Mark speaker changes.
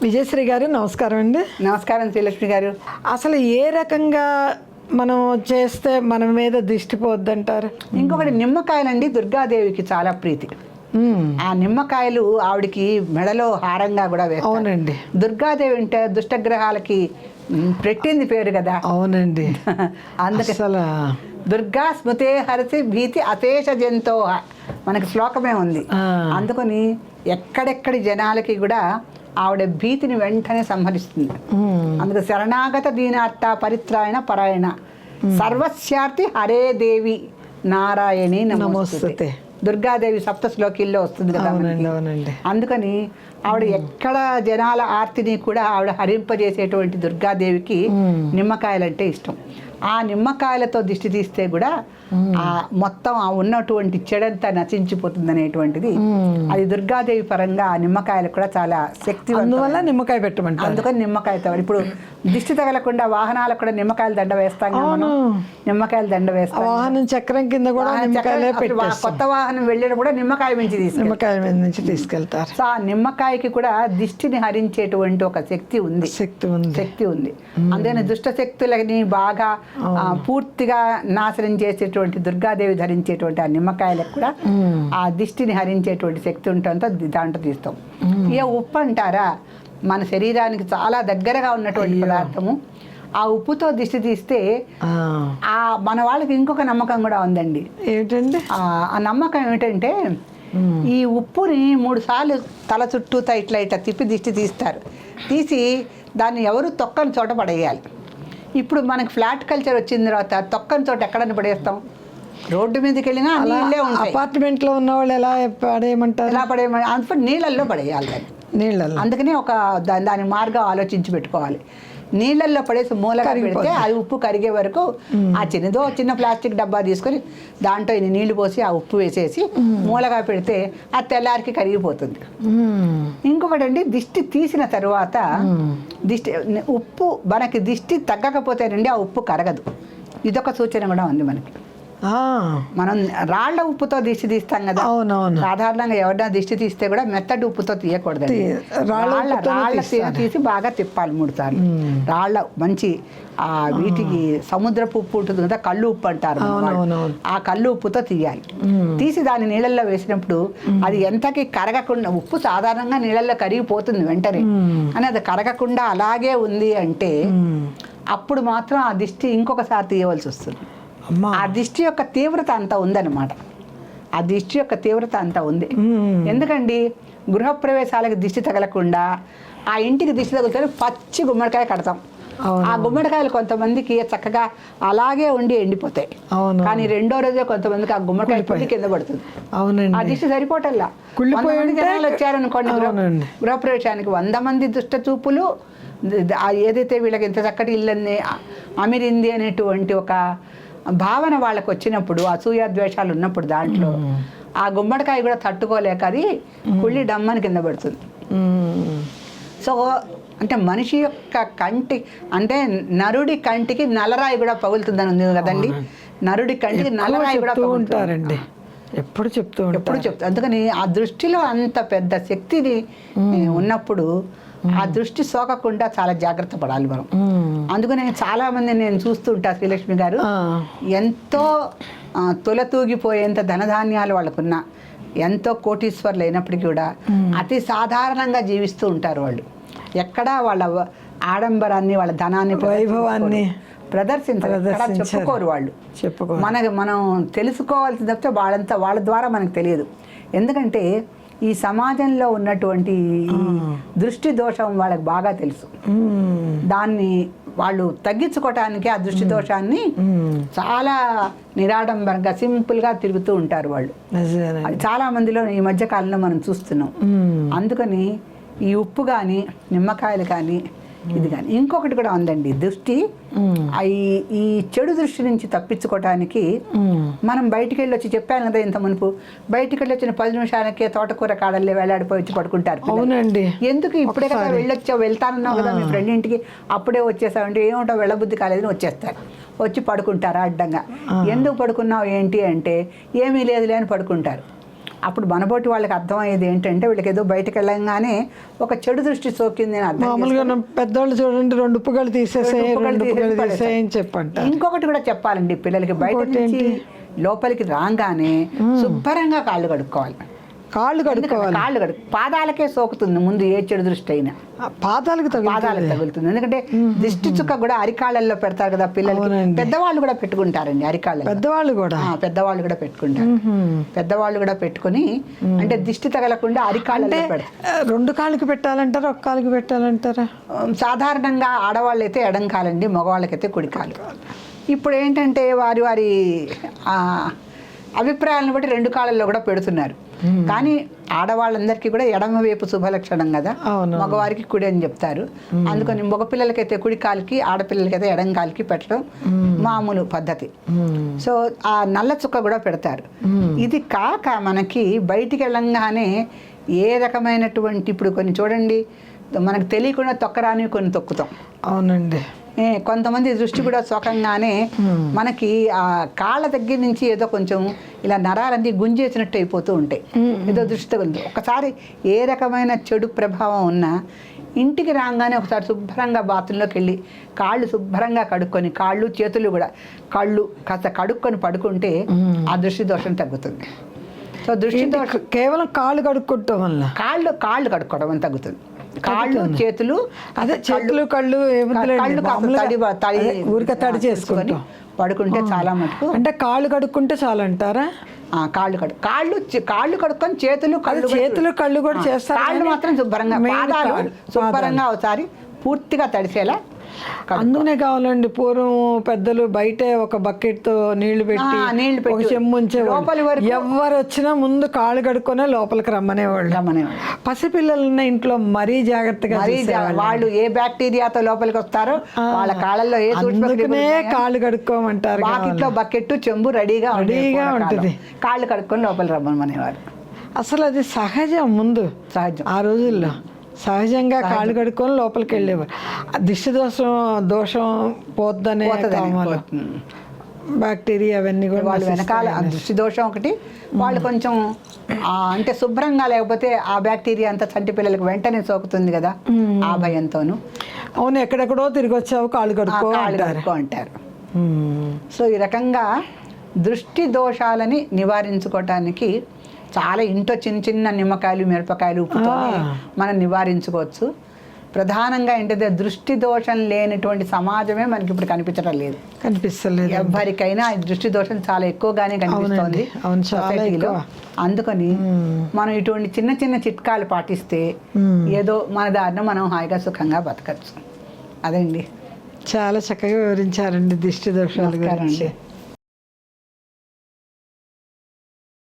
Speaker 1: విజయశ్రీ గారు నమస్కారం అండి.
Speaker 2: నమస్కారం శ్రీలక్ష్మి గారు.
Speaker 1: అసలు ఏ రకంగా మనం చేస్తే మన మీద దిష్టి పోద్దంటారు?
Speaker 2: ఇంకొకటి నిమ్మకాయలండి దుర్గాదేవికి చాలా ప్రీతి. ఆ నిమ్మకాయలు ఆవిడికి మెడలో హారంగా కూడా వేస్తారు.
Speaker 1: అవునండి.
Speaker 2: దుర్గాదేవి అంటే దుష్టగ్రహాలకి పెట్టింది పేరు కదా.
Speaker 1: అవునండి.
Speaker 2: అందుకే
Speaker 1: అసలు
Speaker 2: దుర్గా స్మృతే హరసి భీతి అశేష జంతో మనకి శ్లోకమే ఉంది. అందుకని ఎక్కడెక్కడి జనాలకి కూడా ఆవిడ భీతిని వెంటనే సంహరిస్తుంది. అందుకు శరణాగత దీనార్థ పరిత్రాయణ పరాయణ సర్వస్యార్థి హరే దేవి నారాయణి నమోస్తుతే. దుర్గాదేవి సప్త శ్లోకిల్లో వస్తుంది కదా. అందుకని ఆవిడ ఎక్కడ జనాల ఆర్తిని కూడా ఆవిడ హరింపజేసేటువంటి దుర్గాదేవికి నిమ్మకాయలంటే ఇష్టం. ఆ నిమ్మకాయలతో దిష్టి తీస్తే కూడా ఆ మొత్తం ఆ ఉన్నటువంటి చెడంతా నశించిపోతుంది అనేటువంటిది అది దుర్గాదేవి పరంగా ఆ నిమ్మకాయలు కూడా చాలా శక్తి.
Speaker 1: అందువల్ల నిమ్మకాయ పెట్టమంటారు.
Speaker 2: అందుకని నిమ్మకాయతో ఇప్పుడు దిష్టి తగలకుండా వాహనాలకు కూడా నిమ్మకాయల దండ వేస్తాం కదా మనం. నిమ్మకాయల దండ వేస్తాం.
Speaker 1: వాహనం చక్రం కింద కూడా
Speaker 2: కొత్త వాహనం వెళ్ళిన కూడా నిమ్మకాయ నుంచి
Speaker 1: తీసుకెళ్తారు.
Speaker 2: సో ఆ నిమ్మకాయకి కూడా దిష్టిని హరించేటువంటి ఒక శక్తి ఉంది. శక్తి ఉంది. అందుకని దుష్ట శక్తులని బాగా పూర్తిగా నాశనం చేసేటువంటి దుర్గాదేవి ధరించేటువంటి ఆ నిమ్మకాయలకు కూడా ఆ దిష్టిని హరించేటువంటి శక్తి ఉంటుందో దాంట్లో తీస్తాం. ఇక ఉప్పు అంటారా, మన శరీరానికి చాలా దగ్గరగా ఉన్నటువంటి పదార్థము. ఆ ఉప్పుతో దిష్టి తీస్తే ఆ మన వాళ్ళకి ఇంకొక నమ్మకం కూడా ఉందండి.
Speaker 1: ఏంటండి
Speaker 2: ఆ నమ్మకం ఏమిటంటే ఈ ఉప్పుని 3 సార్లు తల చుట్టూతా ఇట్లా తిప్పి దిష్టి తీస్తారు. తీసి దాన్ని ఎవరు తొక్కని చోట పడేయాలి. ఇప్పుడు మనకి ఫ్లాట్ కల్చర్ వచ్చిన తర్వాత తొక్కని చోట ఎక్కడని పడేస్తాం? రోడ్డు మీదకి వెళ్ళినా నీళ్ళే ఉంటాయి.
Speaker 1: అపార్ట్మెంట్లో ఉన్న వాళ్ళు ఎలా పడేయమంటారు?
Speaker 2: ఎలా పడేయమంటారు? అందుకే నీళ్ళల్లో పడేయాలి దాన్ని.
Speaker 1: నీళ్ళల్లో
Speaker 2: అందుకని ఒక దాని మార్గం ఆలోచించి పెట్టుకోవాలి. నీళ్ళల్లో పడేసి మూలగా పెడితే అది ఉప్పు కరిగే వరకు ఆ చిన్న ప్లాస్టిక్ డబ్బా తీసుకొని దాంట్లో ఇన్ని నీళ్లు పోసి ఆ ఉప్పు వేసేసి మూలగా పెడితే ఆ తెల్లారికి కరిగిపోతుంది. ఇంకొకటి అండి, దిష్టి తీసిన తర్వాత ఉప్పు మనకి దిష్టి తగ్గకపోతేనండి ఆ ఉప్పు కరగదు. ఇదొక సూచన కూడా ఉంది మనకి. మనం రాళ్ల ఉప్పుతో దిష్టి తీస్తాం కదా. సాధారణంగా ఎవరైనా దిష్టి తీస్తే కూడా మెత్తటి ఉప్పుతో తీయకూడదు. రాళ్ళ తీసి బాగా తిప్పాలి 3 సార్లు. రాళ్ళ మంచి వీటికి సముద్రపు ఉప్పు ఉంటుంది కదా, కళ్ళు ఉప్పు అంటారు. ఆ కళ్ళు ఉప్పుతో తీయాలి. తీసి దాన్ని నీళ్ళల్లో వేసినప్పుడు అది ఎంతకి కరగకుండా, ఉప్పు సాధారణంగా నీళ్ళల్లో కరిగిపోతుంది వెంటనే, అని అది కరగకుండా అలాగే ఉంది అంటే అప్పుడు మాత్రం ఆ దిష్టి ఇంకొకసారి తీయవలసి వస్తుంది. ఆ దిష్టి యొక్క తీవ్రత అంత ఉందన్నమాట. ఆ దిష్టి యొక్క తీవ్రత అంత ఉంది. ఎందుకండి, గృహప్రవేశాలకు దిష్టి తగలకుండా ఆ ఇంటికి దిష్టి తగులుతుంది పచ్చి గుమ్మడికాయ కడతాం. ఆ గుమ్మడికాయలు కొంతమందికి చక్కగా అలాగే ఉండి ఎండిపోతాయి. కానీ 2వ రోజే కొంతమందికి ఆ గుమ్మడికాయ పొడి కింద పడుతుంది. ఆ దిష్టి సరిపోటల్లా. 100 మంది జనాలు వచ్చారనుకోండి గృహప్రవేశానికి, 100 మంది దుష్ట చూపులు ఏదైతే వీళ్ళకి ఇంత చక్కటి ఇల్లన్నీ అమిరింది అనేటువంటి ఒక భావన వాళ్ళకు వచ్చినప్పుడు, అసూయ ద్వేషాలు ఉన్నప్పుడు దాంట్లో ఆ గుమ్మడికాయ కూడా తట్టుకోలేక అది కుళ్ళి డమ్మని కింద పడుతుంది. సో అంటే మనిషి యొక్క కంటి అంటే నరుడి కంటికి నల్లరాయి కూడా పగులుతుందని ఉంది కదండి. నరుడి కంటికి నల్లరాయి కూడా
Speaker 1: పగులుతారండి. ఎప్పుడు చెప్తూ.
Speaker 2: అందుకని ఆ దృష్టిలో అంత పెద్ద శక్తిని ఉన్నప్పుడు ఆ దృష్టి సోకకుండా చాలా జాగ్రత్త పడాలి మనం. అందుకని చాలా మంది నేను చూస్తుంటా శ్రీలక్ష్మి గారు, ఎంతో తొలతూగిపోయేంత ధనధాన్యాలు వాళ్ళకున్నా, ఎంతో కోటీశ్వర్లు అయినప్పటికీ కూడా అతి సాధారణంగా జీవిస్తూ ఉంటారు వాళ్ళు. ఎక్కడా వాళ్ళ ఆడంబరాన్ని, వాళ్ళ ధనాన్ని,
Speaker 1: వైభవాన్ని
Speaker 2: చెప్పుకోరు వాళ్ళు. మనం తెలుసుకోవాల్సింది తప్పితే వాళ్ళ ద్వారా మనకు తెలియదు. ఎందుకంటే ఈ సమాజంలో ఉన్నటువంటి దృష్టి దోషం వాళ్ళకి బాగా తెలుసు. దాన్ని వాళ్ళు తగ్గించుకోవటానికి ఆ దృష్టి దోషాన్ని చాలా నిరాడంబరంగా సింపుల్గా తిరుగుతూ ఉంటారు వాళ్ళు. చాలా మందిలో ఈ మధ్య కాలంలో మనం చూస్తున్నాం. అందుకని ఈ ఉప్పు కానీ, నిమ్మకాయలు కానీ, ఇది కానీ ఇంకొకటి కూడా ఉందండి. దృష్టి ఈ చెడు దృష్టి నుంచి తప్పించుకోవటానికి మనం బయటికి వెళ్ళి వచ్చి, చెప్పాను కదా ఇంత మునుపు, బయటికి వెళ్ళి వచ్చిన 10 నిమిషాలకే తోటకూర కాడల్లో వేలాడిపోయి వచ్చి పడుకుంటారు.
Speaker 1: అవునండి.
Speaker 2: ఎందుకు ఇప్పుడే కదా వెళ్తానన్నావు కదా మీ ఫ్రెండ్ ఇంటికి, అప్పుడే వచ్చేసావంటే ఏమిటో వెళ్ళబుద్ధి కాలేదని వచ్చేస్తారు. వచ్చి పడుకుంటారు అడ్డంగా. ఎందుకు పడుకున్నావు ఏంటి అంటే ఏమీ లేదులే అని పడుకుంటారు. అప్పుడు మనబోటి వాళ్ళకి అర్థమయ్యేది ఏంటంటే వీళ్ళకి ఏదో బయటకు వెళ్ళంగానే ఒక చెడు దృష్టి సోకింది అని అర్థం
Speaker 1: మామూలుగా పెద్దవాళ్ళు చూడండి 2 ఉప్పుగలు తీసేసాయి,
Speaker 2: రెండు ఉప్పుగలు
Speaker 1: 2 ఉప్పుగలు
Speaker 2: తీసేసి
Speaker 1: తీసేయి అని చెప్పంట.
Speaker 2: ఇంకొకటి కూడా చెప్పాలండి, పిల్లలకి బయట నుంచి లోపలికి రాగానే శుభ్రంగా కాళ్ళు కడుక్కోవాలి.
Speaker 1: కాళ్ళు కడుక్కోవాలి.
Speaker 2: కాళ్ళు పాదాలకే సోకుతుంది ముందు ఏ చెడు దృష్టి అయినా
Speaker 1: పాదాలకు
Speaker 2: తగులుతుంది. ఎందుకంటే దిష్టి చుక్క కూడా అరికాళ్ళల్లో పెడతారు కదా పిల్లలకి. పెద్దవాళ్ళు కూడా పెట్టుకుంటారండి అరికాళ్ళ. పెద్దవాళ్ళు కూడా పెట్టుకుంటారు. పెద్దవాళ్ళు కూడా పెట్టుకుని అంటే దిష్టి తగలకుండా అరికాళ్ళల్లో పెడతారు.
Speaker 1: 2 కాళ్ళకి పెట్టాలంటారా, 1 కాళ్ళకి పెట్టాలంటారా?
Speaker 2: సాధారణంగా ఆడవాళ్ళు అయితే ఎడం కాలండి, మగవాళ్ళకైతే కుడి కాలు. ఇప్పుడు ఏంటంటే వారి అభిప్రాయాలను బట్టి 2 కాళ్ళల్లో కూడా పెడుతున్నారు. కానీ ఆడవాళ్ళందరికీ కూడా ఎడమ వైపు శుభలక్షణం కదా, మగవారికి కుడి అని చెప్తారు. అందుకని మగపిల్లలకైతే కుడి కాలికి, ఆడపిల్లలకైతే ఎడం కాలికి పెట్టడం మామూలు పద్ధతి. సో ఆ నల్ల చుక్క కూడా పెడతారు. ఇది కాక మనకి బయటికి వెళ్ళంగానే ఏ రకమైనటువంటి ఇప్పుడు కొన్ని చూడండి మనకు తెలియకుండా తొక్కరాని కొన్ని తొక్కుతాం.
Speaker 1: అవునండి.
Speaker 2: కొంతమంది దృష్టి కూడా సోకంగానే మనకి ఆ కాళ్ళ దగ్గర నుంచి ఏదో కొంచెం ఇలా నరాలన్నీ గుంజేసినట్టు అయిపోతూ ఉంటాయి, ఏదో దృష్టి తగులుతుంది. ఒకసారి ఏ రకమైన చెడు ప్రభావం ఉన్నా ఇంటికి రాగానే ఒకసారి శుభ్రంగా బాత్రూంలోకి వెళ్ళి కాళ్ళు శుభ్రంగా కడుక్కొని, కాళ్ళు చేతులు కూడా కళ్ళు కాస్త కడుక్కొని పడుకుంటే ఆ దృష్టి దోషం తగ్గుతుంది. సో దృష్టి దోషం
Speaker 1: కేవలం కాళ్ళు కడుక్కోవటం వల్ల కాళ్ళు
Speaker 2: కడుక్కోవడం అని తగ్గుతుంది. కాళ్ళు చేతులు
Speaker 1: అదే చేతులు కళ్ళు ఊరికే తడి చేసుకొని
Speaker 2: పడుకుంటే చాలా మటుకు.
Speaker 1: అంటే కాళ్ళు కడుక్కుంటే చాలా అంటారా?
Speaker 2: కాళ్ళు కడుక్కొని చేతులు
Speaker 1: కళ్ళు కూడా చేస్తారు.
Speaker 2: కాళ్ళు మాత్రం శుభ్రంగా, పాదాలు శుభ్రంగా ఒకసారి పూర్తిగా తడిసేలా.
Speaker 1: అందుకనే కావాలండి పూర్వం పెద్దలు బయటే ఒక బకెట్ తో నీళ్లు పెట్టి ఒక చెమ్ము ఉంచేవాళ్ళు. ఎవరు వచ్చినా ముందు కాళ్ళు కడుక్కొనే లోపలికి రమ్మనేవాళ్ళు. పసిపిల్లలున్న ఇంట్లో మరీ జాగ్రత్తగా
Speaker 2: వాళ్ళు ఏ బ్యాక్టీరియాతో లోపలికి వస్తారో వాళ్ళ కాళ్ళల్లో ఏ
Speaker 1: కాళ్ళు కడుక్కోమంటారు.
Speaker 2: బాకెట్లో బకెట్ చెంబు రెడీగా ఉంటుంది, కాళ్ళు కడుక్కొని లోపలికి రమ్మనేవారు.
Speaker 1: అసలు అది సహజం, ముందు సహజం. ఆ రోజుల్లో సహజంగా కాళ్ళు కడుక్కొని లోపలికి వెళ్ళేవారు. దిష్టి దోషం పోద్దనే బ్యాక్టీరియా అవన్నీ కూడా
Speaker 2: వాళ్ళు వెనకాల దృష్టి దోషం ఒకటి. వాళ్ళు కొంచెం అంటే శుభ్రంగా లేకపోతే ఆ బ్యాక్టీరియా అంతా చంటి పిల్లలకు వెంటనే సోకుతుంది కదా, ఆ భయంతోను.
Speaker 1: అవును, ఎక్కడెక్కడో తిరిగి వచ్చావు కాళ్ళు కడుక్కో
Speaker 2: అంటారు. సో ఈ రకంగా దృష్టి దోషాలని నివారించుకోవటానికి చాలా ఇంట్లో చిన్న చిన్న నిమ్మకాయలు, మిరపకాయలు, ఉప్పుతో మనం నివారించుకోవచ్చు. ప్రధానంగా ఏంటంటే దృష్టి దోషం లేనటువంటి సమాజమే మనకి ఇప్పుడు కనిపించడం లేదు,
Speaker 1: కనిపిస్తలేదు.
Speaker 2: ఎవరికైనా దృష్టి దోషం చాలా ఎక్కువగానే కనిపిస్తోంది సొసైటీలో. అందుకని మనం ఇటువంటి చిన్న చిన్న చిట్కాలు పాటిస్తే ఏదో మన దారిన మనం హాయిగా సుఖంగా బతకచ్చు. అదండి.
Speaker 1: చాలా చక్కగా వివరించారండి దిష్టి దోషాల గురించి.